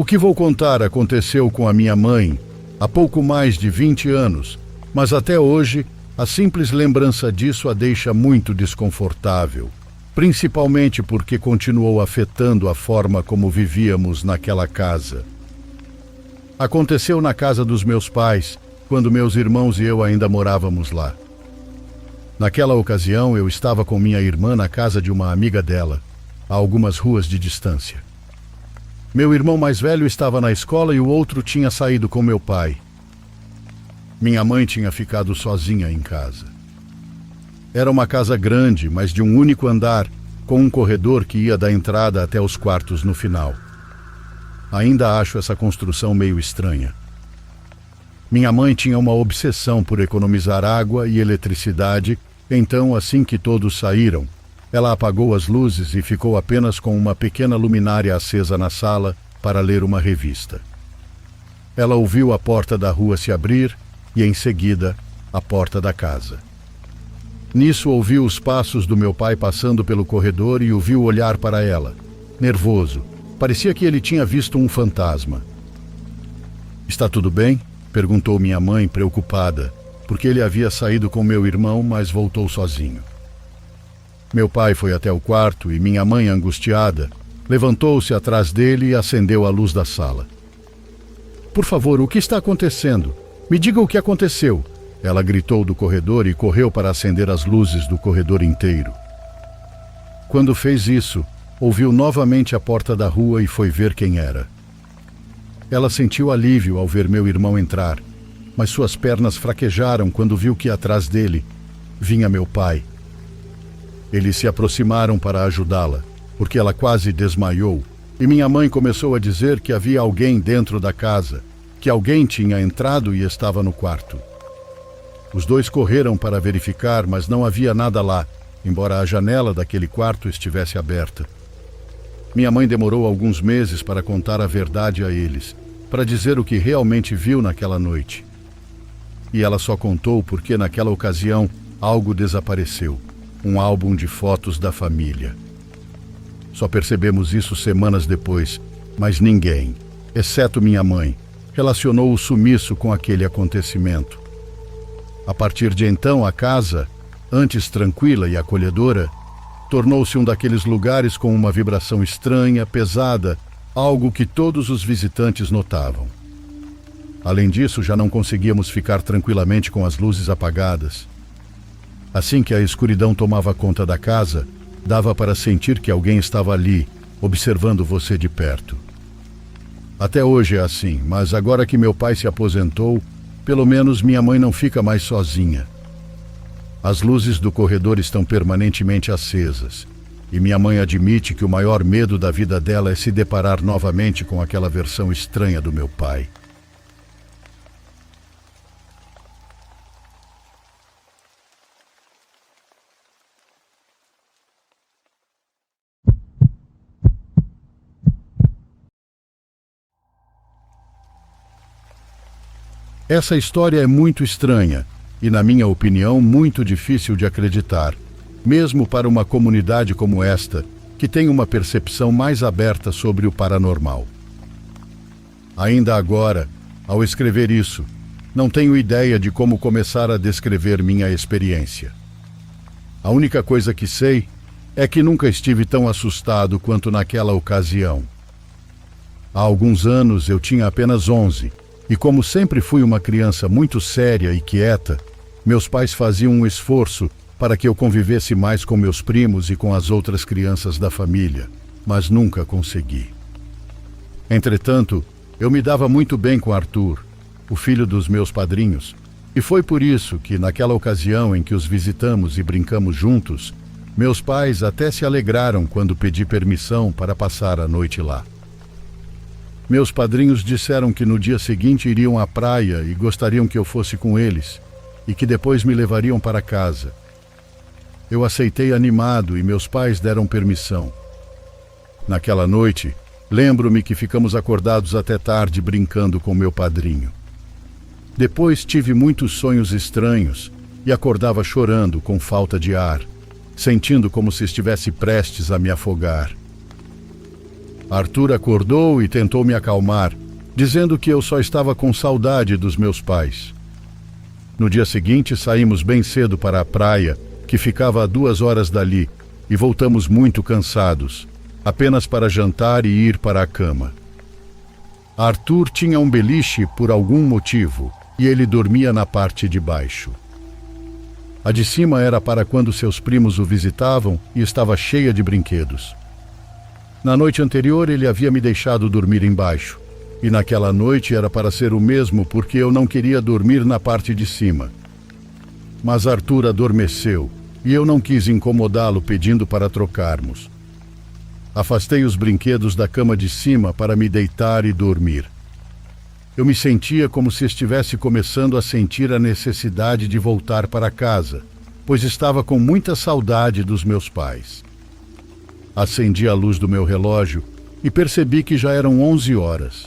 O que vou contar aconteceu com a minha mãe há pouco mais de 20 anos, mas até hoje a simples lembrança disso a deixa muito desconfortável, principalmente porque continuou afetando a forma como vivíamos naquela casa. Aconteceu na casa dos meus pais, quando meus irmãos e eu ainda morávamos lá. Naquela ocasião, eu estava com minha irmã na casa de uma amiga dela, a algumas ruas de distância. Meu irmão mais velho estava na escola e o outro tinha saído com meu pai. Minha mãe tinha ficado sozinha em casa. Era uma casa grande, mas de um único andar, com um corredor que ia da entrada até os quartos no final. Ainda acho essa construção meio estranha. Minha mãe tinha uma obsessão por economizar água e eletricidade, então, assim que todos saíram, ela apagou as luzes e ficou apenas com uma pequena luminária acesa na sala para ler uma revista. Ela ouviu a porta da rua se abrir e, em seguida, a porta da casa. Nisso, ouviu os passos do meu pai passando pelo corredor e o viu olhar para ela, nervoso. Parecia que ele tinha visto um fantasma. "Está tudo bem?" perguntou minha mãe, preocupada, porque ele havia saído com meu irmão, mas voltou sozinho. Meu pai foi até o quarto e minha mãe, angustiada, levantou-se atrás dele e acendeu a luz da sala. "Por favor, o que está acontecendo? Me diga o que aconteceu!" Ela gritou do corredor e correu para acender as luzes do corredor inteiro. Quando fez isso, ouviu novamente a porta da rua e foi ver quem era. Ela sentiu alívio ao ver meu irmão entrar, mas suas pernas fraquejaram quando viu que atrás dele vinha meu pai. Eles se aproximaram para ajudá-la, porque ela quase desmaiou, e minha mãe começou a dizer que havia alguém dentro da casa, que alguém tinha entrado e estava no quarto. Os dois correram para verificar, mas não havia nada lá, embora a janela daquele quarto estivesse aberta. Minha mãe demorou alguns meses para contar a verdade a eles, para dizer o que realmente viu naquela noite. E ela só contou porque naquela ocasião algo desapareceu, um álbum de fotos da família. Só percebemos isso semanas depois, mas ninguém, exceto minha mãe, relacionou o sumiço com aquele acontecimento. A partir de então, a casa, antes tranquila e acolhedora, tornou-se um daqueles lugares com uma vibração estranha, pesada, algo que todos os visitantes notavam. Além disso, já não conseguíamos ficar tranquilamente com as luzes apagadas. Assim que a escuridão tomava conta da casa, dava para sentir que alguém estava ali, observando você de perto. Até hoje é assim, mas agora que meu pai se aposentou, pelo menos minha mãe não fica mais sozinha. As luzes do corredor estão permanentemente acesas, e minha mãe admite que o maior medo da vida dela é se deparar novamente com aquela versão estranha do meu pai. Essa história é muito estranha e, na minha opinião, muito difícil de acreditar, mesmo para uma comunidade como esta, que tem uma percepção mais aberta sobre o paranormal. Ainda agora, ao escrever isso, não tenho ideia de como começar a descrever minha experiência. A única coisa que sei é que nunca estive tão assustado quanto naquela ocasião. Há alguns anos eu tinha apenas 11, e como sempre fui uma criança muito séria e quieta, meus pais faziam um esforço para que eu convivesse mais com meus primos e com as outras crianças da família, mas nunca consegui. Entretanto, eu me dava muito bem com Arthur, o filho dos meus padrinhos, e foi por isso que, naquela ocasião em que os visitamos e brincamos juntos, meus pais até se alegraram quando pedi permissão para passar a noite lá. Meus padrinhos disseram que no dia seguinte iriam à praia e gostariam que eu fosse com eles, e que depois me levariam para casa. Eu aceitei animado e meus pais deram permissão. Naquela noite, lembro-me que ficamos acordados até tarde brincando com meu padrinho. Depois tive muitos sonhos estranhos e acordava chorando com falta de ar, sentindo como se estivesse prestes a me afogar. Arthur acordou e tentou me acalmar, dizendo que eu só estava com saudade dos meus pais. No dia seguinte, saímos bem cedo para a praia, que ficava a 2 horas dali, e voltamos muito cansados, apenas para jantar e ir para a cama. Arthur tinha um beliche por algum motivo, e ele dormia na parte de baixo. A de cima era para quando seus primos o visitavam e estava cheia de brinquedos. Na noite anterior ele havia me deixado dormir embaixo, e naquela noite era para ser o mesmo porque eu não queria dormir na parte de cima. Mas Arthur adormeceu, e eu não quis incomodá-lo pedindo para trocarmos. Afastei os brinquedos da cama de cima para me deitar e dormir. Eu me sentia como se estivesse começando a sentir a necessidade de voltar para casa, pois estava com muita saudade dos meus pais. Acendi a luz do meu relógio e percebi que já eram 11 horas.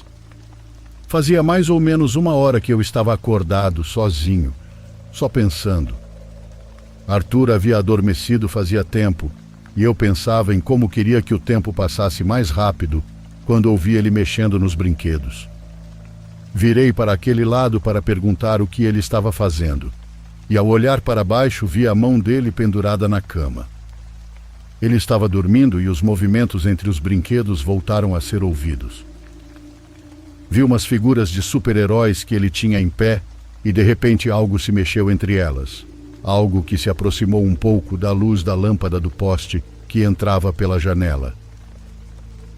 Fazia mais ou menos 1 hora que eu estava acordado, sozinho, só pensando. Arthur havia adormecido fazia tempo, e eu pensava em como queria que o tempo passasse mais rápido quando ouvi ele mexendo nos brinquedos. Virei para aquele lado para perguntar o que ele estava fazendo, e ao olhar para baixo vi a mão dele pendurada na cama. Ele estava dormindo e os movimentos entre os brinquedos voltaram a ser ouvidos. Vi umas figuras de super-heróis que ele tinha em pé e de repente algo se mexeu entre elas, algo que se aproximou um pouco da luz da lâmpada do poste que entrava pela janela.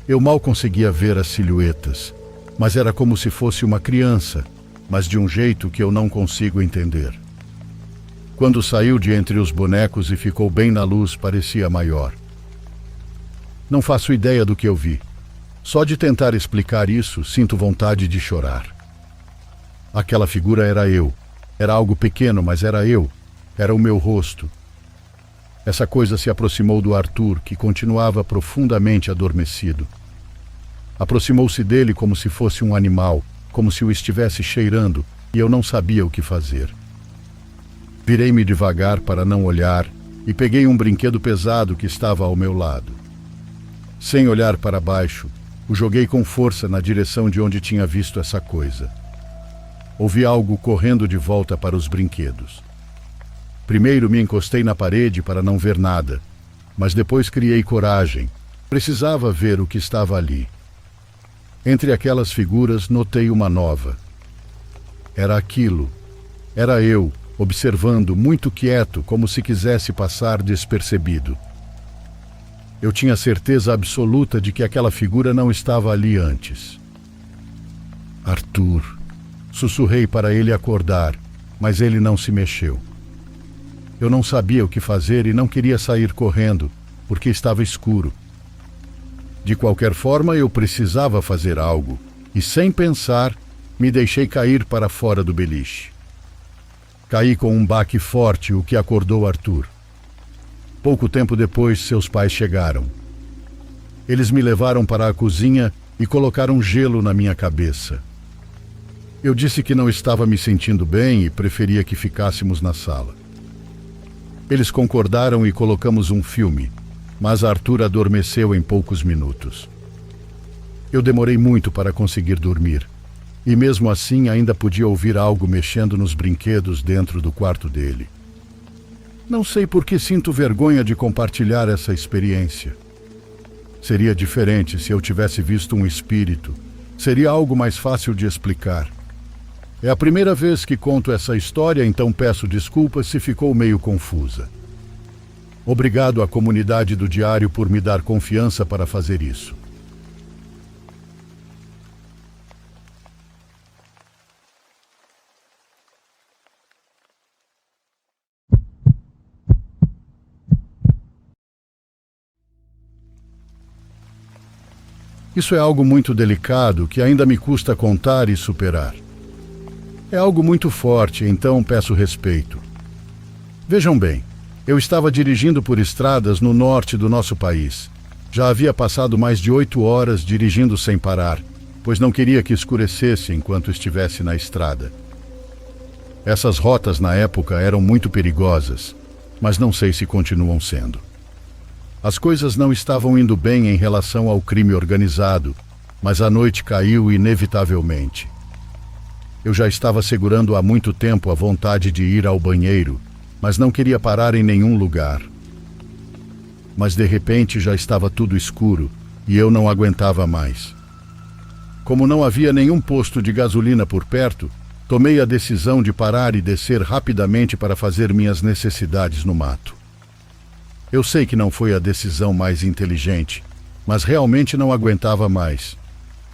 Eu mal conseguia ver as silhuetas, mas era como se fosse uma criança, mas de um jeito que eu não consigo entender. Quando saiu de entre os bonecos e ficou bem na luz, parecia maior. Não faço ideia do que eu vi. Só de tentar explicar isso, sinto vontade de chorar. Aquela figura era eu. Era algo pequeno, mas era eu. Era o meu rosto. Essa coisa se aproximou do Arthur, que continuava profundamente adormecido. Aproximou-se dele como se fosse um animal, como se o estivesse cheirando, e eu não sabia o que fazer. Virei-me devagar para não olhar e peguei um brinquedo pesado que estava ao meu lado. Sem olhar para baixo, o joguei com força na direção de onde tinha visto essa coisa. Ouvi algo correndo de volta para os brinquedos. Primeiro me encostei na parede para não ver nada, mas depois criei coragem. Precisava ver o que estava ali. Entre aquelas figuras notei uma nova. Era aquilo. Era eu, observando, muito quieto, como se quisesse passar despercebido. Eu tinha certeza absoluta de que aquela figura não estava ali antes. Arthur. Sussurrei para ele acordar, mas ele não se mexeu. Eu não sabia o que fazer e não queria sair correndo, porque estava escuro. De qualquer forma, eu precisava fazer algo, e sem pensar, me deixei cair para fora do beliche. Caí com um baque forte, o que acordou Arthur. Pouco tempo depois, seus pais chegaram. Eles me levaram para a cozinha e colocaram gelo na minha cabeça. Eu disse que não estava me sentindo bem e preferia que ficássemos na sala. Eles concordaram e colocamos um filme, mas Arthur adormeceu em poucos minutos. Eu demorei muito para conseguir dormir, e mesmo assim ainda podia ouvir algo mexendo nos brinquedos dentro do quarto dele. Não sei por que sinto vergonha de compartilhar essa experiência. Seria diferente se eu tivesse visto um espírito. Seria algo mais fácil de explicar. É a primeira vez que conto essa história, então peço desculpas se ficou meio confusa. Obrigado à comunidade do Diário por me dar confiança para fazer isso. Isso é algo muito delicado que ainda me custa contar e superar. É algo muito forte, então peço respeito. Vejam bem, eu estava dirigindo por estradas no norte do nosso país. Já havia passado mais de 8 horas dirigindo sem parar, pois não queria que escurecesse enquanto estivesse na estrada. Essas rotas na época eram muito perigosas, mas não sei se continuam sendo. As coisas não estavam indo bem em relação ao crime organizado, mas a noite caiu inevitavelmente. Eu já estava segurando há muito tempo a vontade de ir ao banheiro, mas não queria parar em nenhum lugar. Mas de repente já estava tudo escuro e eu não aguentava mais. Como não havia nenhum posto de gasolina por perto, tomei a decisão de parar e descer rapidamente para fazer minhas necessidades no mato. Eu sei que não foi a decisão mais inteligente, mas realmente não aguentava mais.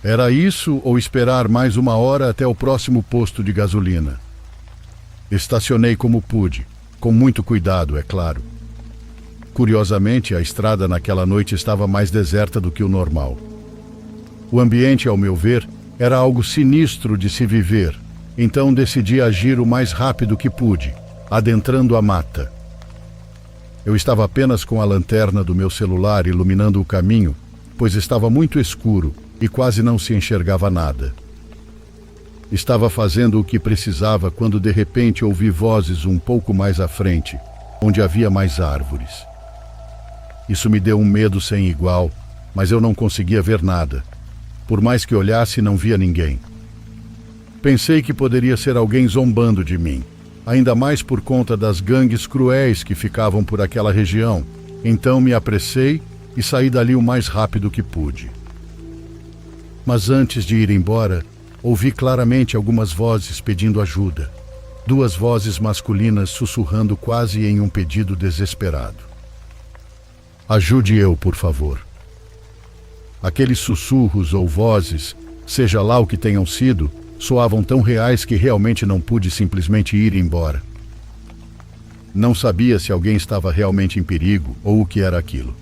Era isso ou esperar mais 1 hora até o próximo posto de gasolina. Estacionei como pude, com muito cuidado, é claro. Curiosamente, a estrada naquela noite estava mais deserta do que o normal. O ambiente, ao meu ver, era algo sinistro de se viver, então decidi agir o mais rápido que pude, adentrando a mata. Eu estava apenas com a lanterna do meu celular iluminando o caminho, pois estava muito escuro e quase não se enxergava nada. Estava fazendo o que precisava quando de repente ouvi vozes um pouco mais à frente, onde havia mais árvores. Isso me deu um medo sem igual, mas eu não conseguia ver nada. Por mais que olhasse, não via ninguém. Pensei que poderia ser alguém zombando de mim, ainda mais por conta das gangues cruéis que ficavam por aquela região. Então me apressei e saí dali o mais rápido que pude. Mas antes de ir embora, ouvi claramente algumas vozes pedindo ajuda. 2 vozes masculinas sussurrando quase em um pedido desesperado. Ajude eu, por favor. Aqueles sussurros ou vozes, seja lá o que tenham sido, soavam tão reais que realmente não pude simplesmente ir embora. Não sabia se alguém estava realmente em perigo ou o que era aquilo.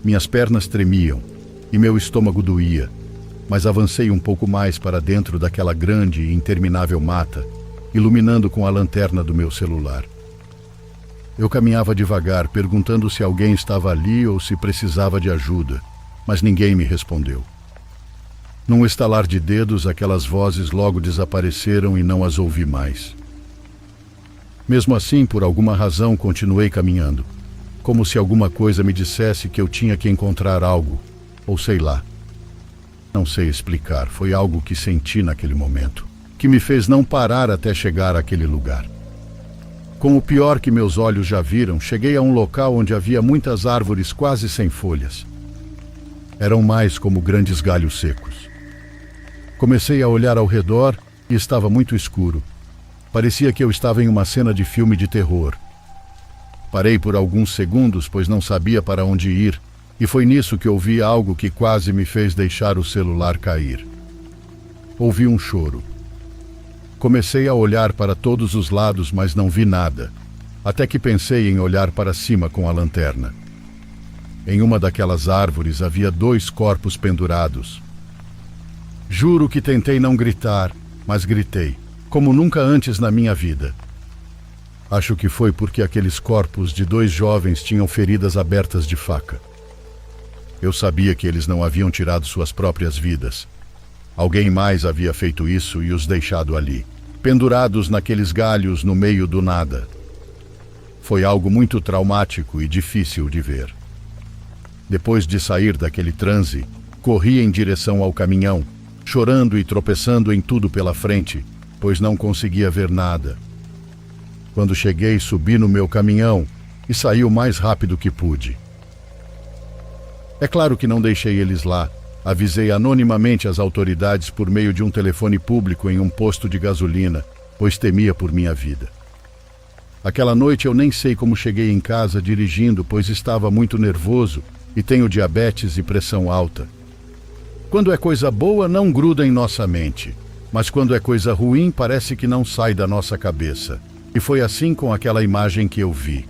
Minhas pernas tremiam e meu estômago doía, mas avancei um pouco mais para dentro daquela grande e interminável mata, iluminando com a lanterna do meu celular. Eu caminhava devagar, perguntando se alguém estava ali ou se precisava de ajuda, mas ninguém me respondeu. Num estalar de dedos, aquelas vozes logo desapareceram e não as ouvi mais. Mesmo assim, por alguma razão, continuei caminhando, como se alguma coisa me dissesse que eu tinha que encontrar algo, ou sei lá. Não sei explicar, foi algo que senti naquele momento, que me fez não parar até chegar àquele lugar. Com o pior que meus olhos já viram, cheguei a um local onde havia muitas árvores quase sem folhas. Eram mais como grandes galhos secos. Comecei a olhar ao redor e estava muito escuro. Parecia que eu estava em uma cena de filme de terror. Parei por alguns segundos, pois não sabia para onde ir, e foi nisso que ouvi algo que quase me fez deixar o celular cair. Ouvi um choro. Comecei a olhar para todos os lados, mas não vi nada, até que pensei em olhar para cima com a lanterna. Em uma daquelas árvores havia 2 corpos pendurados. Juro que tentei não gritar, mas gritei, como nunca antes na minha vida. Acho que foi porque aqueles corpos de 2 jovens tinham feridas abertas de faca. Eu sabia que eles não haviam tirado suas próprias vidas. Alguém mais havia feito isso e os deixado ali, pendurados naqueles galhos no meio do nada. Foi algo muito traumático e difícil de ver. Depois de sair daquele transe, corri em direção ao caminhão, chorando e tropeçando em tudo pela frente, pois não conseguia ver nada. Quando cheguei, subi no meu caminhão e saí o mais rápido que pude. É claro que não deixei eles lá. Avisei anonimamente as autoridades por meio de um telefone público em um posto de gasolina, pois temia por minha vida. Aquela noite eu nem sei como cheguei em casa dirigindo, pois estava muito nervoso e tenho diabetes e pressão alta. Quando é coisa boa, não gruda em nossa mente, mas quando é coisa ruim, parece que não sai da nossa cabeça. E foi assim com aquela imagem que eu vi.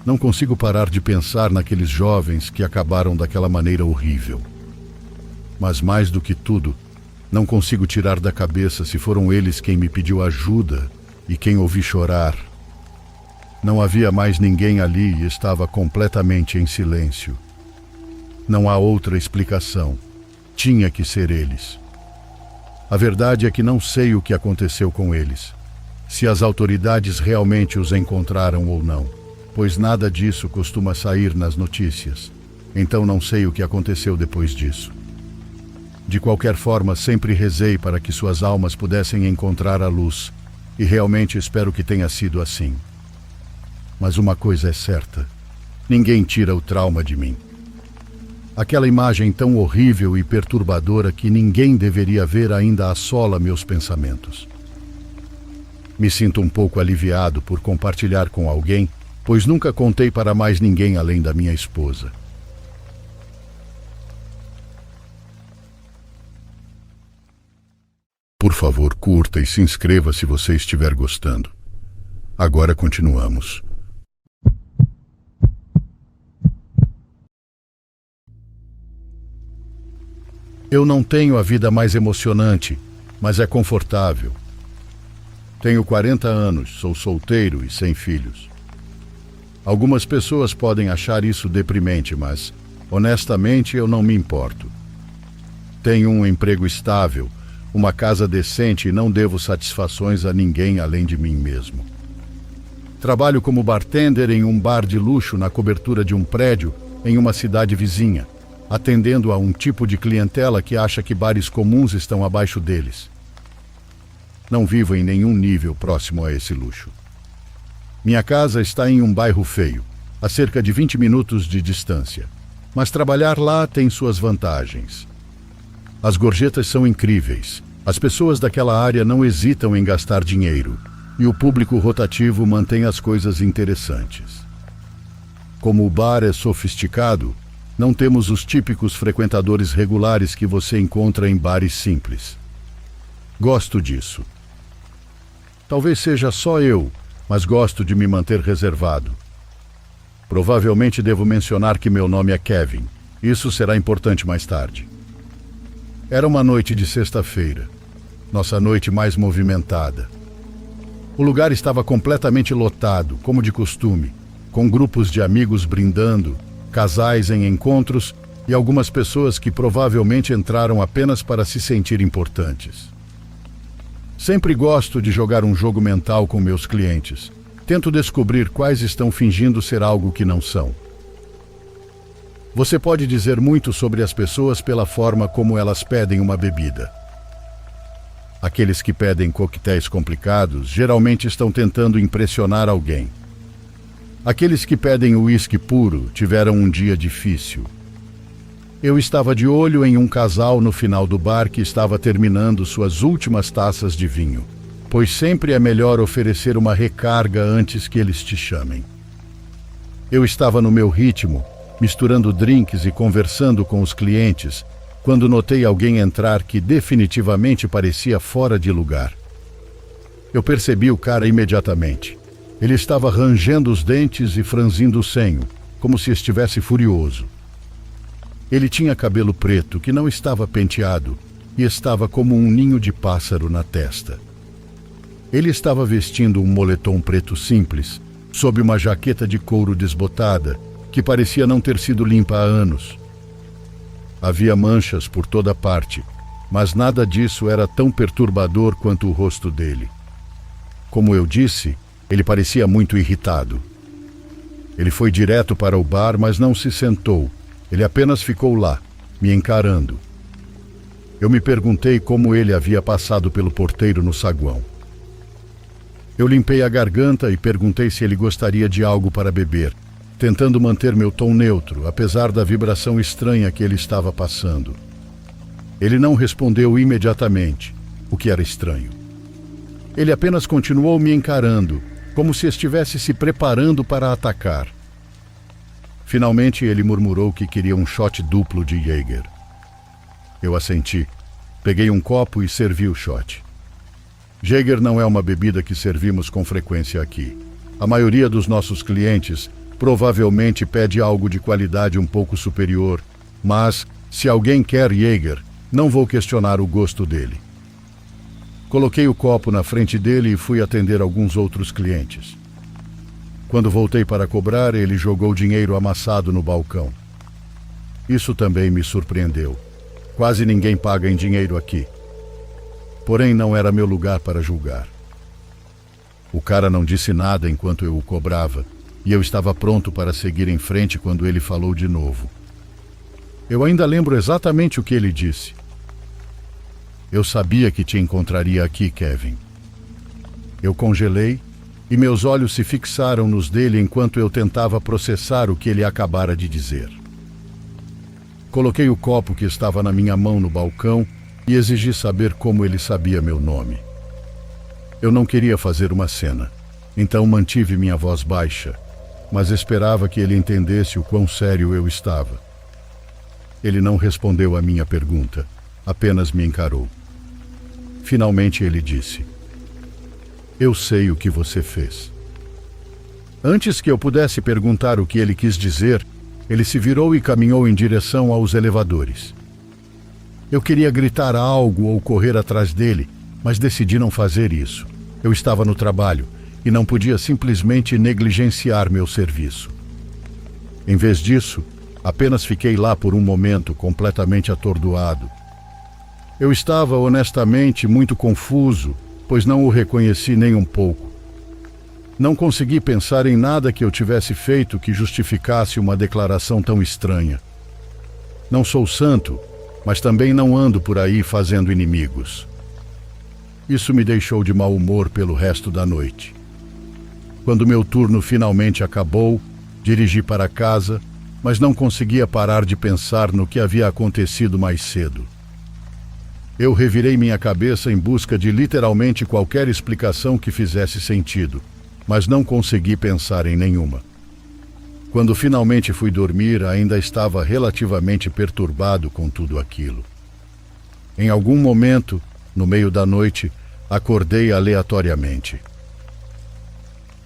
Não consigo parar de pensar naqueles jovens que acabaram daquela maneira horrível. Mas mais do que tudo, não consigo tirar da cabeça se foram eles quem me pediu ajuda e quem ouvi chorar. Não havia mais ninguém ali e estava completamente em silêncio. Não há outra explicação. Tinha que ser eles. A verdade é que não sei o que aconteceu com eles, se as autoridades realmente os encontraram ou não. pois nada disso costuma sair nas notícias. Então não sei o que aconteceu depois disso. De qualquer forma, sempre rezei para que suas almas pudessem encontrar a luz, e realmente espero que tenha sido assim. Mas uma coisa é certa: ninguém tira o trauma de mim. Aquela imagem tão horrível e perturbadora que ninguém deveria ver ainda assola meus pensamentos. Me sinto um pouco aliviado por compartilhar com alguém, pois nunca contei para mais ninguém além da minha esposa. Por favor, curta e se inscreva se você estiver gostando. Agora continuamos. Eu não tenho a vida mais emocionante, mas é confortável. Tenho 40 anos, sou solteiro e sem filhos. Algumas pessoas podem achar isso deprimente, mas, honestamente, eu não me importo. Tenho um emprego estável, uma casa decente e não devo satisfações a ninguém além de mim mesmo. Trabalho como bartender em um bar de luxo na cobertura de um prédio em uma cidade vizinha, atendendo a um tipo de clientela que acha que bares comuns estão abaixo deles. Não vivo em nenhum nível próximo a esse luxo. Minha casa está em um bairro feio, a cerca de 20 minutos de distância, mas trabalhar lá tem suas vantagens. As gorjetas são incríveis, as pessoas daquela área não hesitam em gastar dinheiro, e o público rotativo mantém as coisas interessantes. Como o bar é sofisticado, não temos os típicos frequentadores regulares que você encontra em bares simples. Gosto disso. Talvez seja só eu, mas gosto de me manter reservado. Provavelmente devo mencionar que meu nome é Kevin. Isso será importante mais tarde. Era uma noite de sexta-feira, nossa noite mais movimentada. O lugar estava completamente lotado, como de costume, com grupos de amigos brindando, casais em encontros e algumas pessoas que provavelmente entraram apenas para se sentir importantes. Sempre gosto de jogar um jogo mental com meus clientes. Tento descobrir quais estão fingindo ser algo que não são. Você pode dizer muito sobre as pessoas pela forma como elas pedem uma bebida. Aqueles que pedem coquetéis complicados geralmente estão tentando impressionar alguém. Aqueles que pedem uísque puro tiveram um dia difícil. Eu estava de olho em um casal no final do bar que estava terminando suas últimas taças de vinho, pois sempre é melhor oferecer uma recarga antes que eles te chamem. Eu estava no meu ritmo, misturando drinks e conversando com os clientes, quando notei alguém entrar que definitivamente parecia fora de lugar. Eu percebi o cara imediatamente. Ele estava rangendo os dentes e franzindo o senho, como se estivesse furioso. Ele tinha cabelo preto que não estava penteado e estava como um ninho de pássaro na testa. Ele estava vestindo um moletom preto simples, sob uma jaqueta de couro desbotada, que parecia não ter sido limpa há anos. Havia manchas por toda parte, mas nada disso era tão perturbador quanto o rosto dele. Como eu disse, ele parecia muito irritado. Ele foi direto para o bar, mas não se sentou. Ele apenas ficou lá, me encarando. Eu me perguntei como ele havia passado pelo porteiro no saguão. Eu limpei a garganta e perguntei se ele gostaria de algo para beber, tentando manter meu tom neutro, apesar da vibração estranha que ele estava passando. Ele não respondeu imediatamente, o que era estranho. Ele apenas continuou me encarando, como se estivesse se preparando para atacar. Finalmente ele murmurou que queria um shot duplo de Jäger. Eu assenti, peguei um copo e servi o shot. Jäger não é uma bebida que servimos com frequência aqui. A maioria dos nossos clientes provavelmente pede algo de qualidade um pouco superior, mas, se alguém quer Jäger, não vou questionar o gosto dele. Coloquei o copo na frente dele e fui atender alguns outros clientes. Quando voltei para cobrar, ele jogou dinheiro amassado no balcão. Isso também me surpreendeu. Quase ninguém paga em dinheiro aqui. Porém, não era meu lugar para julgar. O cara não disse nada enquanto eu o cobrava, e eu estava pronto para seguir em frente quando ele falou de novo. Eu ainda lembro exatamente o que ele disse. Eu sabia que te encontraria aqui, Kevin. Eu congelei e meus olhos se fixaram nos dele enquanto eu tentava processar o que ele acabara de dizer. Coloquei o copo que estava na minha mão no balcão e exigi saber como ele sabia meu nome. Eu não queria fazer uma cena, então mantive minha voz baixa, mas esperava que ele entendesse o quão sério eu estava. Ele não respondeu à minha pergunta, apenas me encarou. Finalmente ele disse: "Eu sei o que você fez." Antes que eu pudesse perguntar o que ele quis dizer, ele se virou e caminhou em direção aos elevadores. Eu queria gritar algo ou correr atrás dele, mas decidi não fazer isso. Eu estava no trabalho e não podia simplesmente negligenciar meu serviço. Em vez disso, apenas fiquei lá por um momento completamente atordoado. Eu estava honestamente muito confuso, pois não o reconheci nem um pouco. Não consegui pensar em nada que eu tivesse feito que justificasse uma declaração tão estranha. Não sou santo, mas também não ando por aí fazendo inimigos. Isso me deixou de mau humor pelo resto da noite. Quando meu turno finalmente acabou, dirigi para casa, mas não conseguia parar de pensar no que havia acontecido mais cedo. Eu revirei minha cabeça em busca de literalmente qualquer explicação que fizesse sentido, mas não consegui pensar em nenhuma. Quando finalmente fui dormir, ainda estava relativamente perturbado com tudo aquilo. Em algum momento, no meio da noite, acordei aleatoriamente.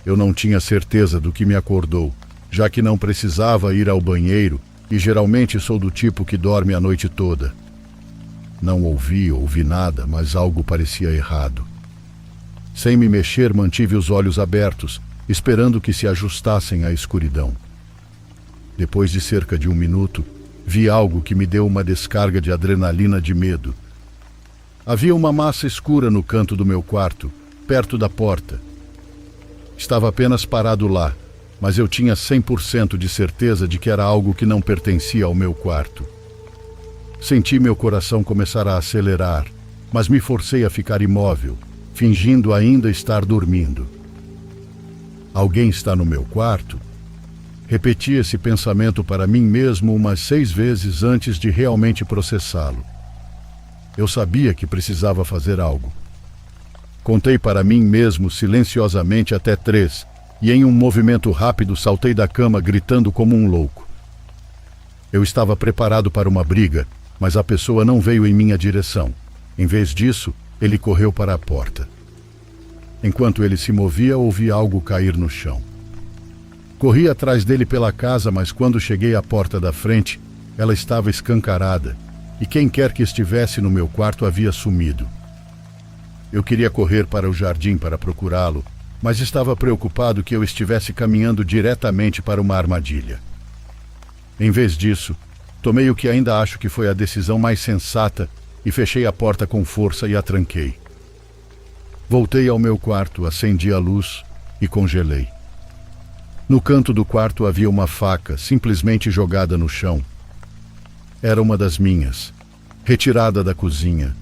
Eu não tinha certeza do que me acordou, já que não precisava ir ao banheiro e geralmente sou do tipo que dorme a noite toda. Não ouvi nada, mas algo parecia errado. Sem me mexer, mantive os olhos abertos, esperando que se ajustassem à escuridão. Depois de cerca de 1 minuto, vi algo que me deu uma descarga de adrenalina de medo. Havia uma massa escura no canto do meu quarto, perto da porta. Estava apenas parado lá, mas eu tinha 100% de certeza de que era algo que não pertencia ao meu quarto. Senti meu coração começar a acelerar, mas me forcei a ficar imóvel, fingindo ainda estar dormindo. Alguém está no meu quarto? Repeti esse pensamento para mim mesmo umas 6 vezes antes de realmente processá-lo. Eu sabia que precisava fazer algo. Contei para mim mesmo silenciosamente até 3, e em um movimento rápido saltei da cama gritando como um louco. Eu estava preparado para uma briga, mas a pessoa não veio em minha direção. Em vez disso, ele correu para a porta. Enquanto ele se movia, ouvi algo cair no chão. Corri atrás dele pela casa, mas quando cheguei à porta da frente, ela estava escancarada, e quem quer que estivesse no meu quarto havia sumido. Eu queria correr para o jardim para procurá-lo, mas estava preocupado que eu estivesse caminhando diretamente para uma armadilha. Em vez disso, tomei o que ainda acho que foi a decisão mais sensata e fechei a porta com força e a tranquei. Voltei ao meu quarto, acendi a luz e congelei. No canto do quarto havia uma faca, simplesmente jogada no chão. Era uma das minhas, retirada da cozinha.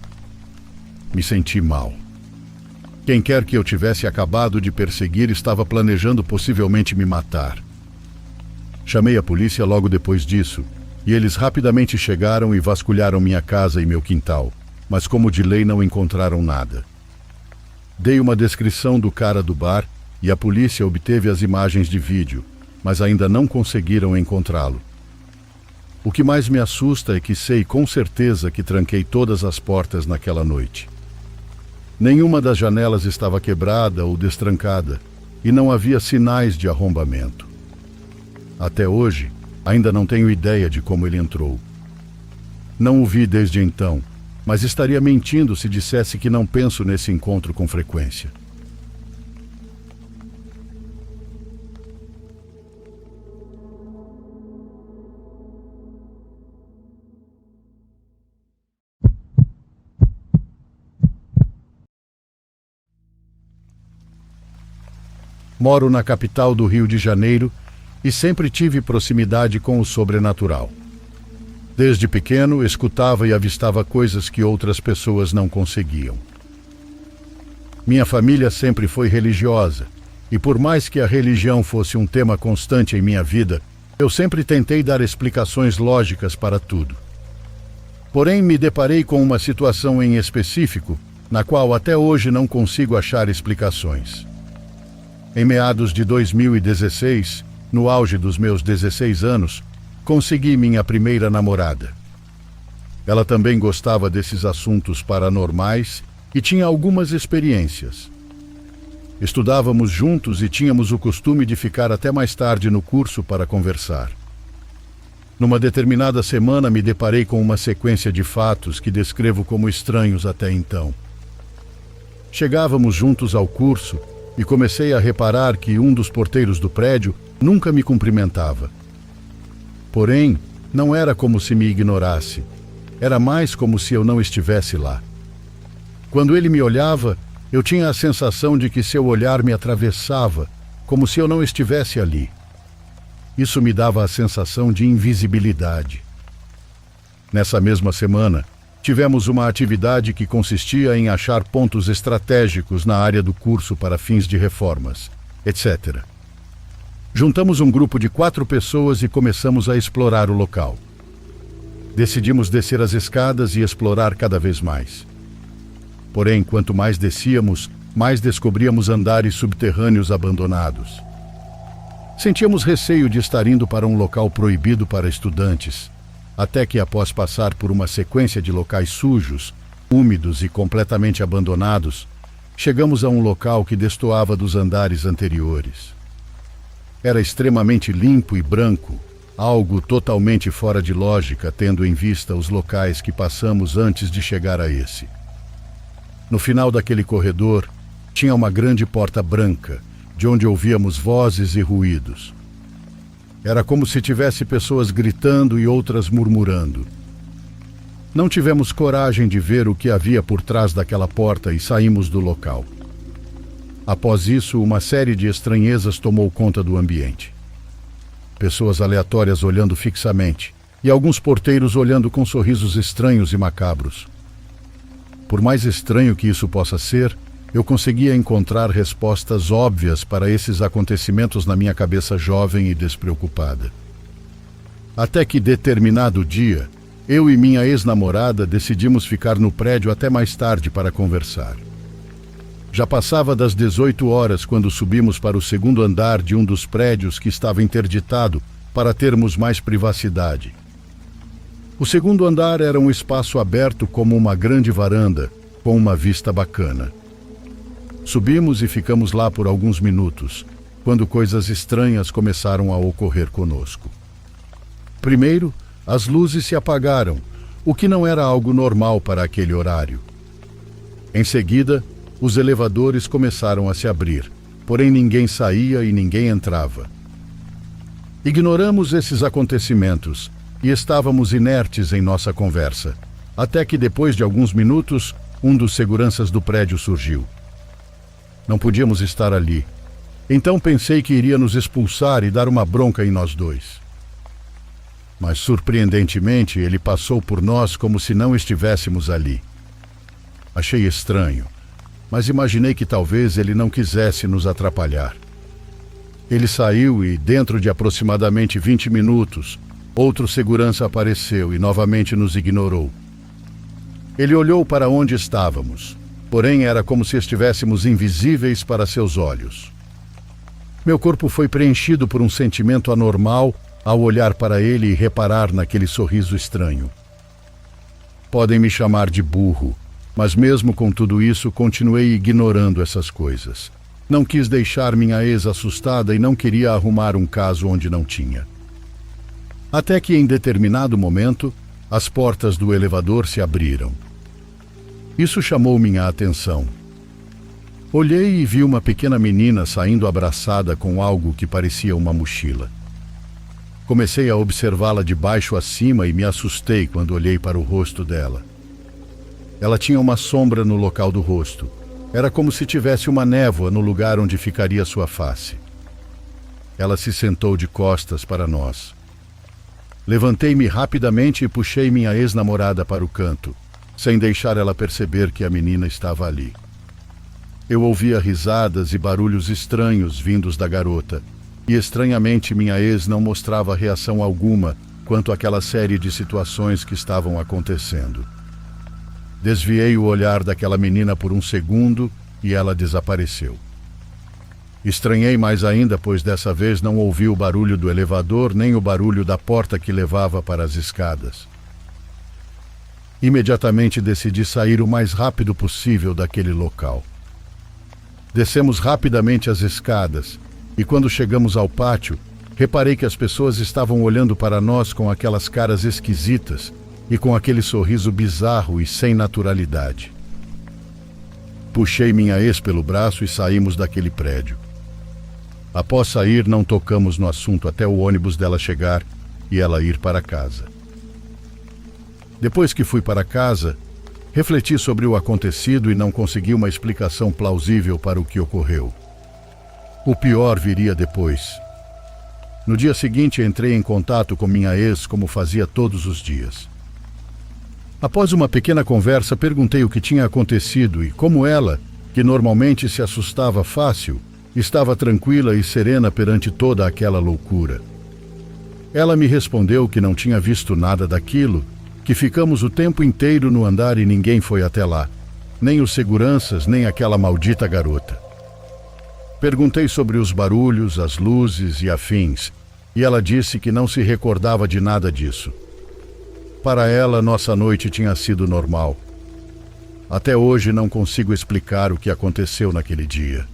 Me senti mal. Quem quer que eu tivesse acabado de perseguir estava planejando possivelmente me matar. Chamei a polícia logo depois disso, e eles rapidamente chegaram e vasculharam minha casa e meu quintal, mas como de lei não encontraram nada. Dei uma descrição do cara do bar e a polícia obteve as imagens de vídeo, mas ainda não conseguiram encontrá-lo. O que mais me assusta é que sei com certeza que tranquei todas as portas naquela noite. Nenhuma das janelas estava quebrada ou destrancada, e não havia sinais de arrombamento. Até hoje, ainda não tenho ideia de como ele entrou. Não o vi desde então, mas estaria mentindo se dissesse que não penso nesse encontro com frequência. Moro na capital do Rio de Janeiro e sempre tive proximidade com o sobrenatural. Desde pequeno, escutava e avistava coisas que outras pessoas não conseguiam. Minha família sempre foi religiosa, e por mais que a religião fosse um tema constante em minha vida, eu sempre tentei dar explicações lógicas para tudo. Porém, me deparei com uma situação em específico, na qual até hoje não consigo achar explicações. Em meados de 2016, no auge dos meus 16 anos, consegui minha primeira namorada. Ela também gostava desses assuntos paranormais e tinha algumas experiências. Estudávamos juntos e tínhamos o costume de ficar até mais tarde no curso para conversar. Numa determinada semana me deparei com uma sequência de fatos que descrevo como estranhos até então. Chegávamos juntos ao curso e comecei a reparar que um dos porteiros do prédio nunca me cumprimentava. Porém, não era como se me ignorasse. Era mais como se eu não estivesse lá. Quando ele me olhava, eu tinha a sensação de que seu olhar me atravessava, como se eu não estivesse ali. Isso me dava a sensação de invisibilidade. Nessa mesma semana, tivemos uma atividade que consistia em achar pontos estratégicos na área do curso para fins de reformas, etc. Juntamos um grupo de 4 pessoas e começamos a explorar o local. Decidimos descer as escadas e explorar cada vez mais. Porém, quanto mais descíamos, mais descobríamos andares subterrâneos abandonados. Sentíamos receio de estar indo para um local proibido para estudantes, até que, após passar por uma sequência de locais sujos, úmidos e completamente abandonados, chegamos a um local que destoava dos andares anteriores. Era extremamente limpo e branco, algo totalmente fora de lógica, tendo em vista os locais que passamos antes de chegar a esse. No final daquele corredor, tinha uma grande porta branca, de onde ouvíamos vozes e ruídos. Era como se tivesse pessoas gritando e outras murmurando. Não tivemos coragem de ver o que havia por trás daquela porta e saímos do local. Após isso, uma série de estranhezas tomou conta do ambiente. Pessoas aleatórias olhando fixamente e alguns porteiros olhando com sorrisos estranhos e macabros. Por mais estranho que isso possa ser, eu conseguia encontrar respostas óbvias para esses acontecimentos na minha cabeça jovem e despreocupada. Até que, determinado dia, eu e minha ex-namorada decidimos ficar no prédio até mais tarde para conversar. Já passava das 18 horas quando subimos para o segundo andar de um dos prédios que estava interditado para termos mais privacidade. O segundo andar era um espaço aberto como uma grande varanda, com uma vista bacana. Subimos e ficamos lá por alguns minutos, quando coisas estranhas começaram a ocorrer conosco. Primeiro, as luzes se apagaram, o que não era algo normal para aquele horário. Em seguida, os elevadores começaram a se abrir, porém ninguém saía e ninguém entrava. Ignoramos esses acontecimentos e estávamos inertes em nossa conversa, até que depois de alguns minutos, um dos seguranças do prédio surgiu. Não podíamos estar ali, então pensei que iria nos expulsar e dar uma bronca em nós dois. Mas, surpreendentemente, ele passou por nós como se não estivéssemos ali. Achei estranho, mas imaginei que talvez ele não quisesse nos atrapalhar. Ele saiu e, dentro de aproximadamente 20 minutos, outro segurança apareceu e novamente nos ignorou. Ele olhou para onde estávamos, porém era como se estivéssemos invisíveis para seus olhos. Meu corpo foi preenchido por um sentimento anormal ao olhar para ele e reparar naquele sorriso estranho. Podem me chamar de burro, mas mesmo com tudo isso, continuei ignorando essas coisas. Não quis deixar minha ex assustada e não queria arrumar um caso onde não tinha. Até que, em determinado momento, as portas do elevador se abriram. Isso chamou minha atenção. Olhei e vi uma pequena menina saindo abraçada com algo que parecia uma mochila. Comecei a observá-la de baixo a cima e me assustei quando olhei para o rosto dela. Ela tinha uma sombra no local do rosto, Era como se tivesse uma névoa no lugar onde ficaria sua face. Ela se sentou de costas para nós. Levantei-me rapidamente e puxei minha ex-namorada para o canto, sem deixar ela perceber que a menina estava ali. Eu ouvia risadas e barulhos estranhos vindos da garota, e estranhamente minha ex não mostrava reação alguma quanto àquela série de situações que estavam acontecendo. Desviei o olhar daquela menina por um segundo e ela desapareceu. Estranhei mais ainda, pois dessa vez não ouvi o barulho do elevador nem o barulho da porta que levava para as escadas. Imediatamente decidi sair o mais rápido possível daquele local. Descemos rapidamente as escadas e quando chegamos ao pátio, reparei que as pessoas estavam olhando para nós com aquelas caras esquisitas e com aquele sorriso bizarro e sem naturalidade. Puxei minha ex pelo braço e saímos daquele prédio. Após sair, não tocamos no assunto até o ônibus dela chegar e ela ir para casa. Depois que fui para casa, refleti sobre o acontecido e não consegui uma explicação plausível para o que ocorreu. O pior viria depois. No dia seguinte, entrei em contato com minha ex como fazia todos os dias. Após uma pequena conversa, perguntei o que tinha acontecido e como ela, que normalmente se assustava fácil, estava tranquila e serena perante toda aquela loucura. Ela me respondeu que não tinha visto nada daquilo, que ficamos o tempo inteiro no andar e ninguém foi até lá, nem os seguranças, nem aquela maldita garota. Perguntei sobre os barulhos, as luzes e afins, e ela disse que não se recordava de nada disso. Para ela, nossa noite tinha sido normal. Até hoje não consigo explicar o que aconteceu naquele dia.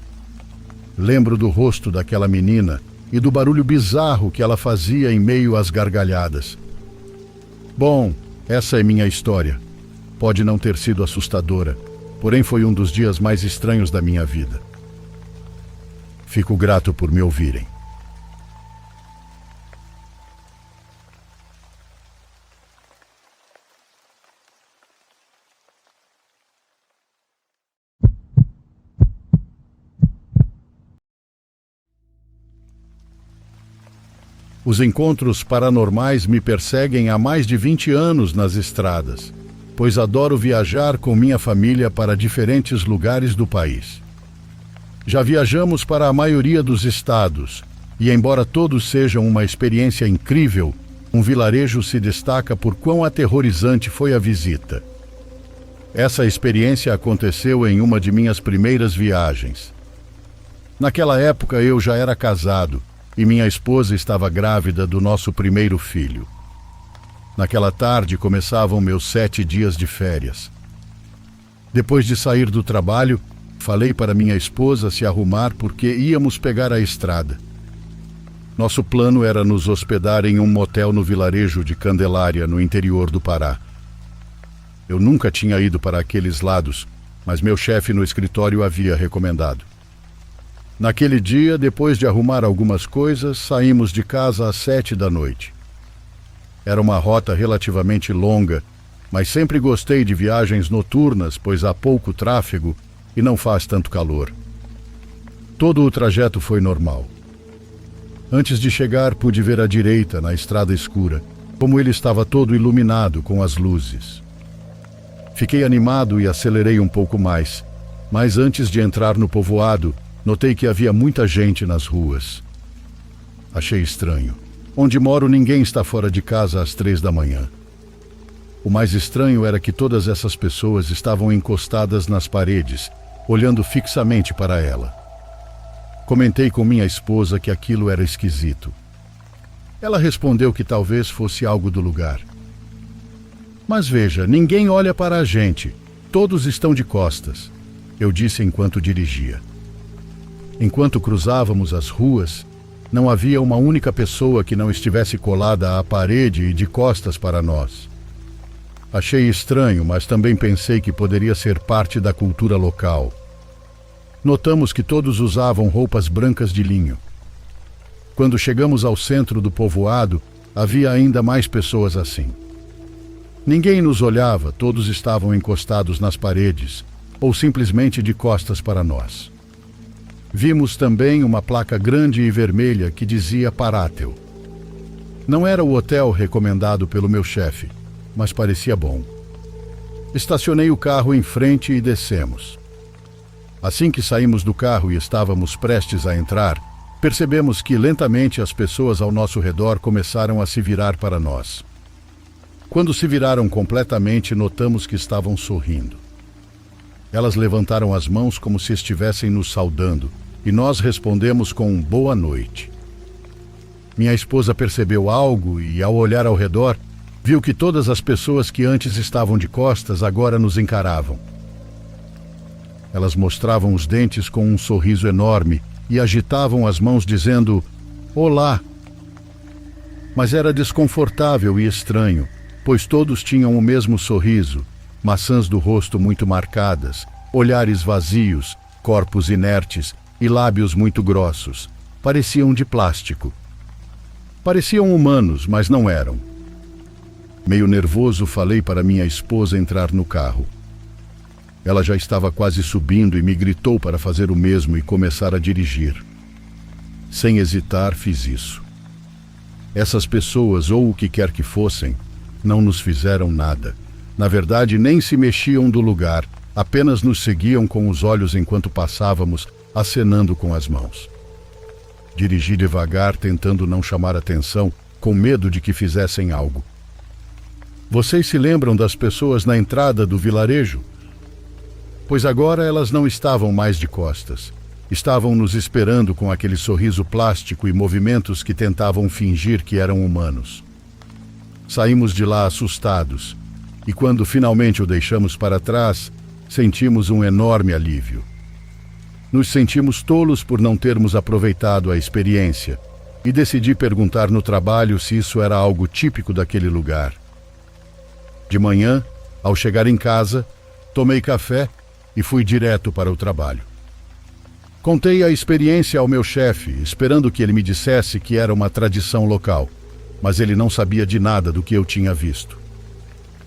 Lembro do rosto daquela menina e do barulho bizarro que ela fazia em meio às gargalhadas. Bom, essa é minha história. Pode não ter sido assustadora, porém foi um dos dias mais estranhos da minha vida. Fico grato por me ouvirem. Os encontros paranormais me perseguem há mais de 20 anos nas estradas, pois adoro viajar com minha família para diferentes lugares do país. Já viajamos para a maioria dos estados, e embora todos sejam uma experiência incrível, um vilarejo se destaca por quão aterrorizante foi a visita. Essa experiência aconteceu em uma de minhas primeiras viagens. Naquela época eu já era casado, e minha esposa estava grávida do nosso primeiro filho. Naquela tarde começavam meus 7 dias de férias. Depois de sair do trabalho, falei para minha esposa se arrumar porque íamos pegar a estrada. Nosso plano era nos hospedar em um motel no vilarejo de Candelária, no interior do Pará. Eu nunca tinha ido para aqueles lados, mas meu chefe no escritório havia recomendado. Naquele dia, depois de arrumar algumas coisas, saímos de casa às 7 da noite. Era uma rota relativamente longa, mas sempre gostei de viagens noturnas, pois há pouco tráfego e não faz tanto calor. Todo o trajeto foi normal. Antes de chegar, pude ver à direita, na estrada escura, como ele estava todo iluminado com as luzes. Fiquei animado e acelerei um pouco mais, mas antes de entrar no povoado, notei que havia muita gente nas ruas. Achei estranho. Onde moro, ninguém está fora de casa às 3 da manhã. O mais estranho era que todas essas pessoas estavam encostadas nas paredes, olhando fixamente para ela. Comentei com minha esposa que aquilo era esquisito. Ela respondeu que talvez fosse algo do lugar. Mas veja, ninguém olha para a gente. Todos estão de costas, eu disse enquanto dirigia. Enquanto cruzávamos as ruas, não havia uma única pessoa que não estivesse colada à parede e de costas para nós. Achei estranho, mas também pensei que poderia ser parte da cultura local. Notamos que todos usavam roupas brancas de linho. Quando chegamos ao centro do povoado, havia ainda mais pessoas assim. Ninguém nos olhava, todos estavam encostados nas paredes, ou simplesmente de costas para nós. Vimos também uma placa grande e vermelha que dizia Parátel. Não era o hotel recomendado pelo meu chefe, mas parecia bom. Estacionei o carro em frente e descemos. Assim que saímos do carro e estávamos prestes a entrar, percebemos que lentamente as pessoas ao nosso redor começaram a se virar para nós. Quando se viraram completamente, notamos que estavam sorrindo. Elas levantaram as mãos como se estivessem nos saudando, e nós respondemos com boa noite. Minha esposa percebeu algo e, ao olhar ao redor, viu que todas as pessoas que antes estavam de costas agora nos encaravam. Elas mostravam os dentes com um sorriso enorme e agitavam as mãos dizendo "Olá". Mas era desconfortável e estranho, pois todos tinham o mesmo sorriso, maçãs do rosto muito marcadas, olhares vazios, corpos inertes e lábios muito grossos. Pareciam de plástico. Pareciam humanos, mas não eram. Meio nervoso, falei para minha esposa entrar no carro. Ela já estava quase subindo e me gritou para fazer o mesmo e começar a dirigir. Sem hesitar, fiz isso. Essas pessoas, ou o que quer que fossem, não nos fizeram nada. Na verdade, nem se mexiam do lugar, apenas nos seguiam com os olhos enquanto passávamos, acenando com as mãos. Dirigi devagar, tentando não chamar atenção, com medo de que fizessem algo. Vocês se lembram das pessoas na entrada do vilarejo? Pois agora elas não estavam mais de costas. Estavam nos esperando com aquele sorriso plástico e movimentos que tentavam fingir que eram humanos. Saímos de lá assustados, e quando finalmente o deixamos para trás, sentimos um enorme alívio. Nos sentimos tolos por não termos aproveitado a experiência, e decidi perguntar no trabalho se isso era algo típico daquele lugar. De manhã, ao chegar em casa, tomei café e fui direto para o trabalho. Contei a experiência ao meu chefe, esperando que ele me dissesse que era uma tradição local, mas ele não sabia de nada do que eu tinha visto.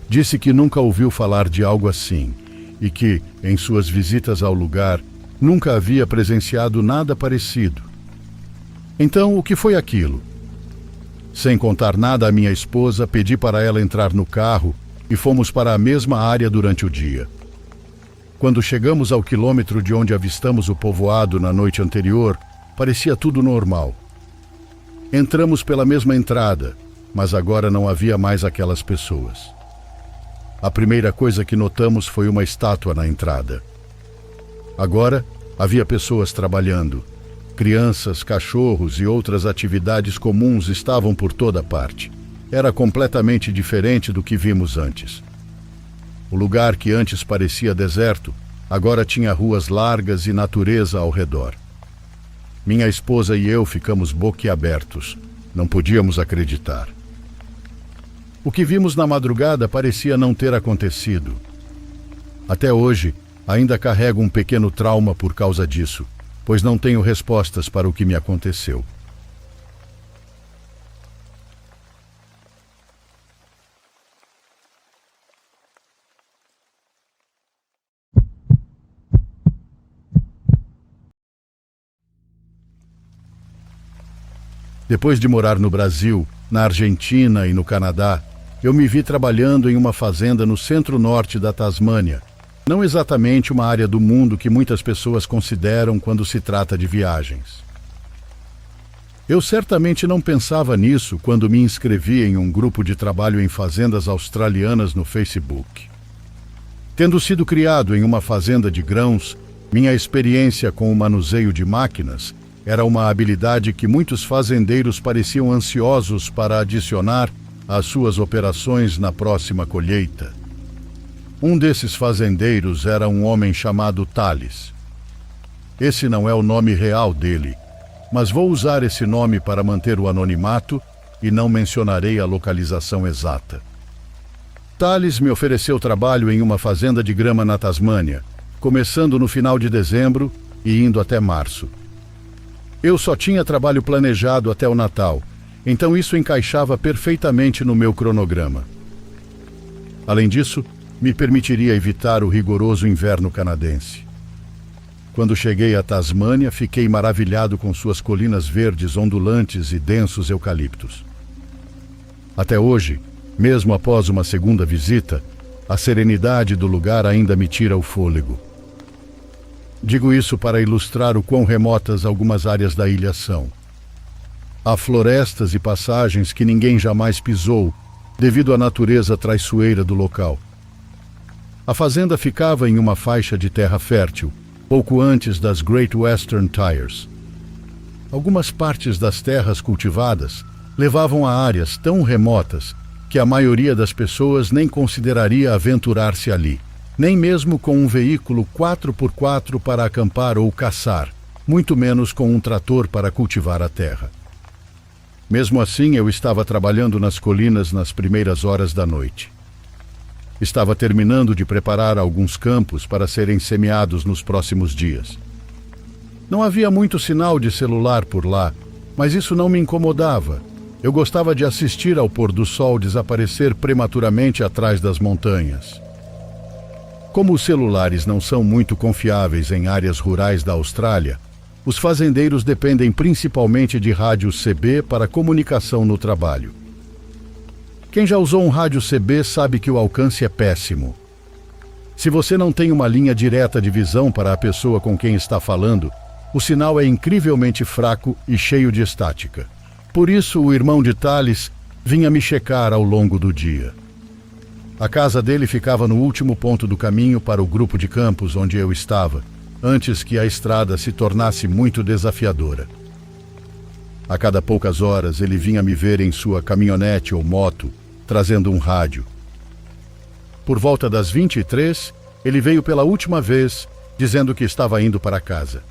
Disse que nunca ouviu falar de algo assim e que, em suas visitas ao lugar, nunca havia presenciado nada parecido. Então, o que foi aquilo? Sem contar nada à minha esposa, pedi para ela entrar no carro e fomos para a mesma área durante o dia. Quando chegamos ao quilômetro de onde avistamos o povoado na noite anterior, parecia tudo normal. Entramos pela mesma entrada, mas agora não havia mais aquelas pessoas. A primeira coisa que notamos foi uma estátua na entrada. Agora havia pessoas trabalhando. Crianças, cachorros e outras atividades comuns estavam por toda parte. Era completamente diferente do que vimos antes. O lugar que antes parecia deserto, agora tinha ruas largas e natureza ao redor. Minha esposa e eu ficamos boquiabertos. Não podíamos acreditar. O que vimos na madrugada parecia não ter acontecido. Até hoje, ainda carrego um pequeno trauma por causa disso, pois não tenho respostas para o que me aconteceu. Depois de morar no Brasil, na Argentina e no Canadá, eu me vi trabalhando em uma fazenda no centro-norte da Tasmânia, não exatamente uma área do mundo que muitas pessoas consideram quando se trata de viagens. Eu certamente não pensava nisso quando me inscrevi em um grupo de trabalho em fazendas australianas no Facebook. Tendo sido criado em uma fazenda de grãos, minha experiência com o manuseio de máquinas era uma habilidade que muitos fazendeiros pareciam ansiosos para adicionar às suas operações na próxima colheita. Um desses fazendeiros era um homem chamado Thales. Esse não é o nome real dele, mas vou usar esse nome para manter o anonimato e não mencionarei a localização exata. Thales me ofereceu trabalho em uma fazenda de grama na Tasmânia, começando no final de dezembro e indo até março. Eu só tinha trabalho planejado até o Natal, então isso encaixava perfeitamente no meu cronograma. Além disso, me permitiria evitar o rigoroso inverno canadense. Quando cheguei à Tasmânia, fiquei maravilhado com suas colinas verdes ondulantes e densos eucaliptos. Até hoje, mesmo após uma segunda visita, a serenidade do lugar ainda me tira o fôlego. Digo isso para ilustrar o quão remotas algumas áreas da ilha são. Há florestas e passagens que ninguém jamais pisou, devido à natureza traiçoeira do local. A fazenda ficava em uma faixa de terra fértil, pouco antes das Great Western Tires. Algumas partes das terras cultivadas levavam a áreas tão remotas que a maioria das pessoas nem consideraria aventurar-se ali, nem mesmo com um veículo 4x4 para acampar ou caçar, muito menos com um trator para cultivar a terra. Mesmo assim, eu estava trabalhando nas colinas nas primeiras horas da noite. Estava terminando de preparar alguns campos para serem semeados nos próximos dias. Não havia muito sinal de celular por lá, mas isso não me incomodava. Eu gostava de assistir ao pôr do sol desaparecer prematuramente atrás das montanhas. Como os celulares não são muito confiáveis em áreas rurais da Austrália, os fazendeiros dependem principalmente de rádios CB para comunicação no trabalho. Quem já usou um rádio CB sabe que o alcance é péssimo. Se você não tem uma linha direta de visão para a pessoa com quem está falando, o sinal é incrivelmente fraco e cheio de estática. Por isso, o irmão de Thales vinha me checar ao longo do dia. A casa dele ficava no último ponto do caminho para o grupo de campos onde eu estava, antes que a estrada se tornasse muito desafiadora. A cada poucas horas ele vinha me ver em sua caminhonete ou moto, trazendo um rádio. Por volta das 23, ele veio pela última vez, dizendo que estava indo para casa.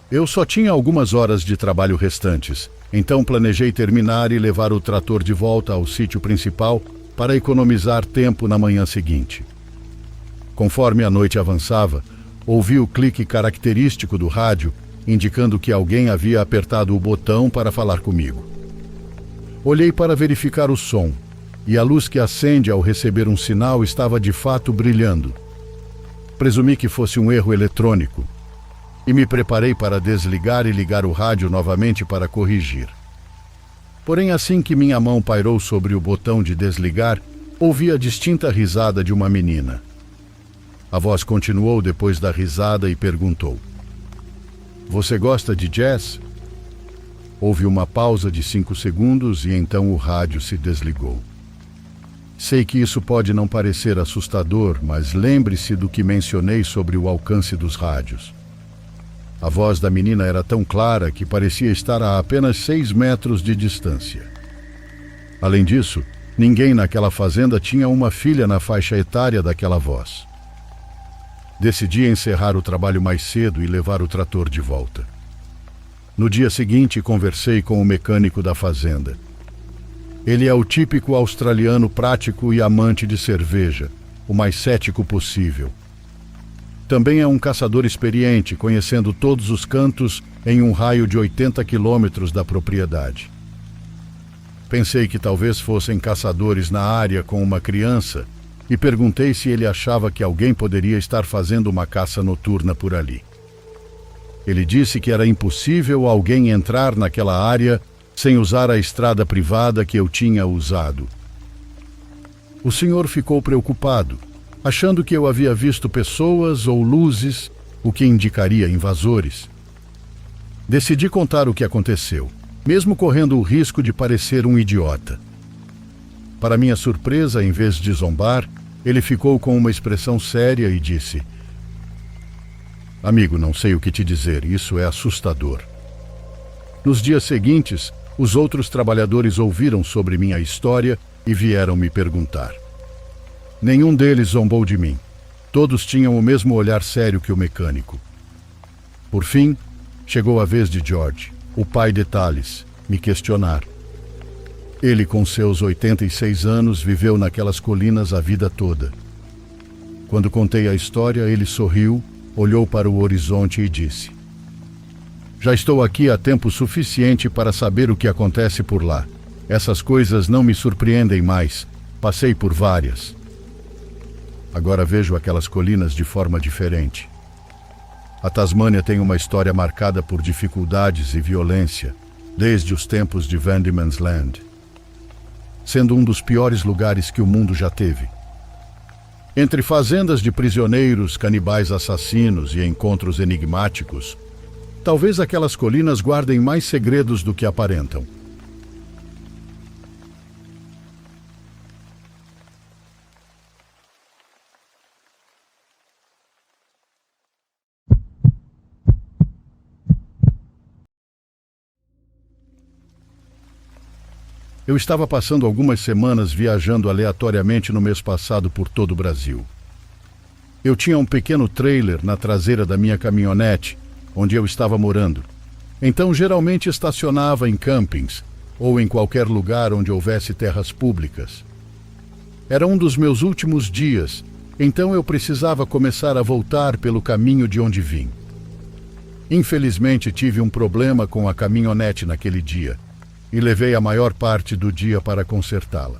Eu só tinha algumas horas de trabalho restantes, então planejei terminar e levar o trator de volta ao sítio principal para economizar tempo na manhã seguinte. Conforme a noite avançava, ouvi o clique característico do rádio, indicando que alguém havia apertado o botão para falar comigo. Olhei para verificar o som, e a luz que acende ao receber um sinal estava de fato brilhando. Presumi que fosse um erro eletrônico, e me preparei para desligar e ligar o rádio novamente para corrigir. Porém, assim que minha mão pairou sobre o botão de desligar, ouvi a distinta risada de uma menina. A voz continuou depois da risada e perguntou: "Você gosta de jazz?" Houve uma pausa de 5 segundos e então o rádio se desligou. Sei que isso pode não parecer assustador, mas lembre-se do que mencionei sobre o alcance dos rádios. A voz da menina era tão clara que parecia estar a apenas 6 metros de distância. Além disso, ninguém naquela fazenda tinha uma filha na faixa etária daquela voz. Decidi encerrar o trabalho mais cedo e levar o trator de volta. No dia seguinte, conversei com o mecânico da fazenda. Ele é o típico australiano prático e amante de cerveja, o mais cético possível. Também é um caçador experiente, conhecendo todos os cantos em um raio de 80 quilômetros da propriedade. Pensei que talvez fossem caçadores na área com uma criança e perguntei se ele achava que alguém poderia estar fazendo uma caça noturna por ali. Ele disse que era impossível alguém entrar naquela área sem usar a estrada privada que eu tinha usado. O senhor ficou preocupado, achando que eu havia visto pessoas ou luzes, o que indicaria invasores. Decidi contar o que aconteceu, mesmo correndo o risco de parecer um idiota. Para minha surpresa, em vez de zombar, ele ficou com uma expressão séria e disse: "Amigo, não sei o que te dizer, isso é assustador." Nos dias seguintes, os outros trabalhadores ouviram sobre minha história e vieram me perguntar. Nenhum deles zombou de mim. Todos tinham o mesmo olhar sério que o mecânico. Por fim, chegou a vez de George, o pai de Thales, me questionar. Ele, com seus 86 anos, viveu naquelas colinas a vida toda. Quando contei a história, ele sorriu, olhou para o horizonte e disse: "Já estou aqui há tempo suficiente para saber o que acontece por lá. Essas coisas não me surpreendem mais. Passei por várias." Agora vejo aquelas colinas de forma diferente. A Tasmânia tem uma história marcada por dificuldades e violência, desde os tempos de Van Diemen's Land, sendo um dos piores lugares que o mundo já teve. Entre fazendas de prisioneiros, canibais assassinos e encontros enigmáticos, talvez aquelas colinas guardem mais segredos do que aparentam. Eu estava passando algumas semanas viajando aleatoriamente no mês passado por todo o Brasil. Eu tinha um pequeno trailer na traseira da minha caminhonete, onde eu estava morando. Então, geralmente estacionava em campings ou em qualquer lugar onde houvesse terras públicas. Era um dos meus últimos dias, então eu precisava começar a voltar pelo caminho de onde vim. Infelizmente, tive um problema com a caminhonete naquele dia e levei a maior parte do dia para consertá-la.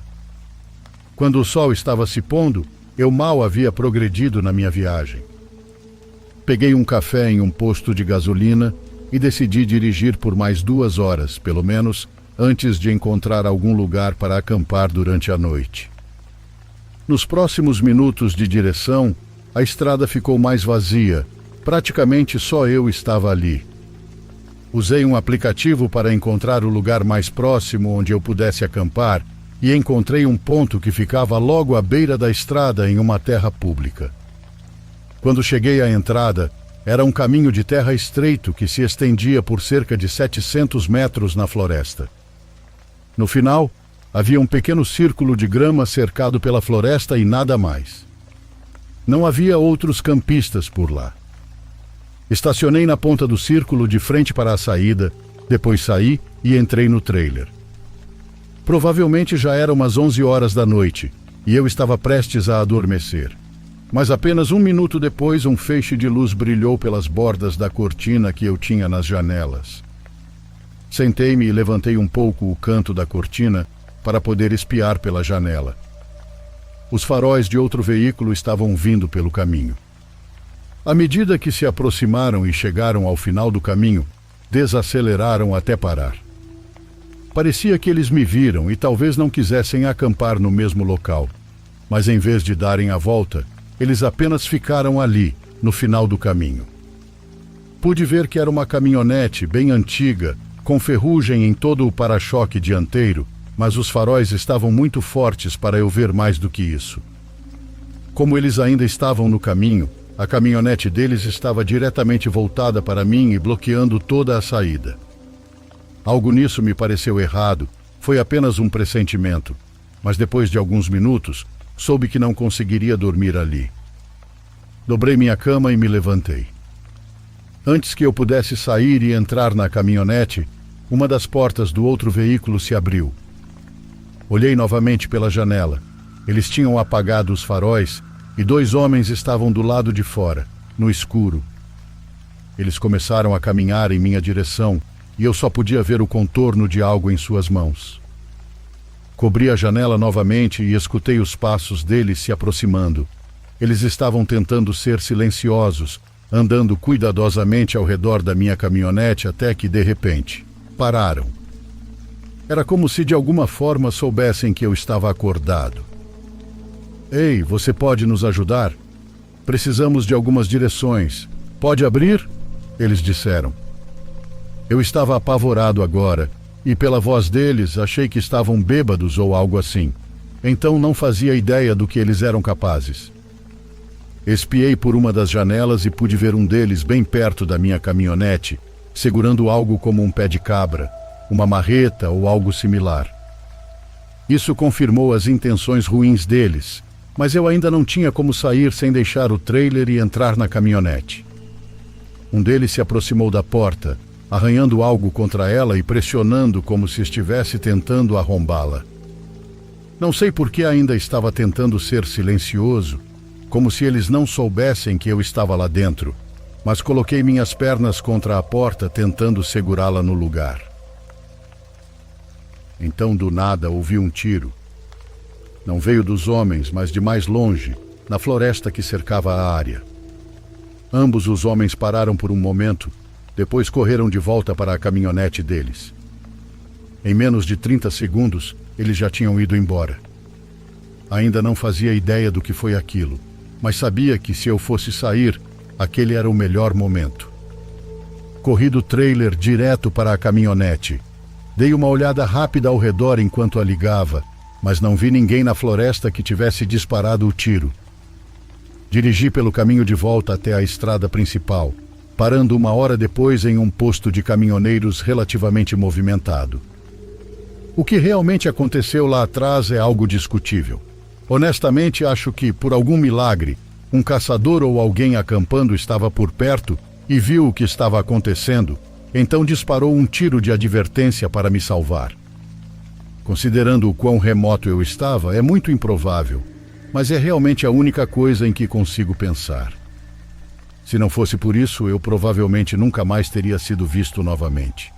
Quando o sol estava se pondo, eu mal havia progredido na minha viagem. Peguei um café em um posto de gasolina e decidi dirigir por mais 2 horas, pelo menos, antes de encontrar algum lugar para acampar durante a noite. Nos próximos minutos de direção, a estrada ficou mais vazia. Praticamente só eu estava ali. Usei um aplicativo para encontrar o lugar mais próximo onde eu pudesse acampar e encontrei um ponto que ficava logo à beira da estrada em uma terra pública. Quando cheguei à entrada, era um caminho de terra estreito que se estendia por cerca de 700 metros na floresta. No final, havia um pequeno círculo de grama cercado pela floresta e nada mais. Não havia outros campistas por lá. Estacionei na ponta do círculo de frente para a saída, depois saí e entrei no trailer. Provavelmente já eram umas 11 horas da noite e eu estava prestes a adormecer. Mas apenas 1 minuto depois, um feixe de luz brilhou pelas bordas da cortina que eu tinha nas janelas. Sentei-me e levantei um pouco o canto da cortina para poder espiar pela janela. Os faróis de outro veículo estavam vindo pelo caminho. À medida que se aproximaram e chegaram ao final do caminho, desaceleraram até parar. Parecia que eles me viram e talvez não quisessem acampar no mesmo local, mas em vez de darem a volta, eles apenas ficaram ali, no final do caminho. Pude ver que era uma caminhonete bem antiga, com ferrugem em todo o para-choque dianteiro, mas os faróis estavam muito fortes para eu ver mais do que isso. Como eles ainda estavam no caminho, a caminhonete deles estava diretamente voltada para mim e bloqueando toda a saída. Algo nisso me pareceu errado, foi apenas um pressentimento, mas depois de alguns minutos, soube que não conseguiria dormir ali. Dobrei minha cama e me levantei. Antes que eu pudesse sair e entrar na caminhonete, uma das portas do outro veículo se abriu. Olhei novamente pela janela. Eles tinham apagado os faróis e 2 homens estavam do lado de fora, no escuro. Eles começaram a caminhar em minha direção e eu só podia ver o contorno de algo em suas mãos. Cobri a janela novamente e escutei os passos deles se aproximando. Eles estavam tentando ser silenciosos, andando cuidadosamente ao redor da minha caminhonete até que, de repente, pararam. Era como se de alguma forma soubessem que eu estava acordado. Ei, você pode nos ajudar? Precisamos de algumas direções. Pode abrir? Eles disseram. Eu estava apavorado agora, e pela voz deles achei que estavam bêbados ou algo assim. Então não fazia ideia do que eles eram capazes. Espiei por uma das janelas e pude ver um deles bem perto da minha caminhonete, segurando algo como um pé de cabra, uma marreta ou algo similar. Isso confirmou as intenções ruins deles, mas eu ainda não tinha como sair sem deixar o trailer e entrar na caminhonete. Um deles se aproximou da porta, arranhando algo contra ela e pressionando como se estivesse tentando arrombá-la. Não sei por que ainda estava tentando ser silencioso, como se eles não soubessem que eu estava lá dentro, mas coloquei minhas pernas contra a porta tentando segurá-la no lugar. Então, do nada, ouvi um tiro. Não veio dos homens, mas de mais longe, na floresta que cercava a área. Ambos os homens pararam por um momento, depois correram de volta para a caminhonete deles. Em menos de 30 segundos, eles já tinham ido embora. Ainda não fazia ideia do que foi aquilo, mas sabia que se eu fosse sair, aquele era o melhor momento. Corri do trailer direto para a caminhonete. Dei uma olhada rápida ao redor enquanto a ligava, mas não vi ninguém na floresta que tivesse disparado o tiro. Dirigi pelo caminho de volta até a estrada principal, parando 1 hora depois em um posto de caminhoneiros relativamente movimentado. O que realmente aconteceu lá atrás é algo discutível. Honestamente, acho que, por algum milagre, um caçador ou alguém acampando estava por perto e viu o que estava acontecendo, então disparou um tiro de advertência para me salvar. Considerando o quão remoto eu estava, é muito improvável, mas é realmente a única coisa em que consigo pensar. Se não fosse por isso, eu provavelmente nunca mais teria sido visto novamente.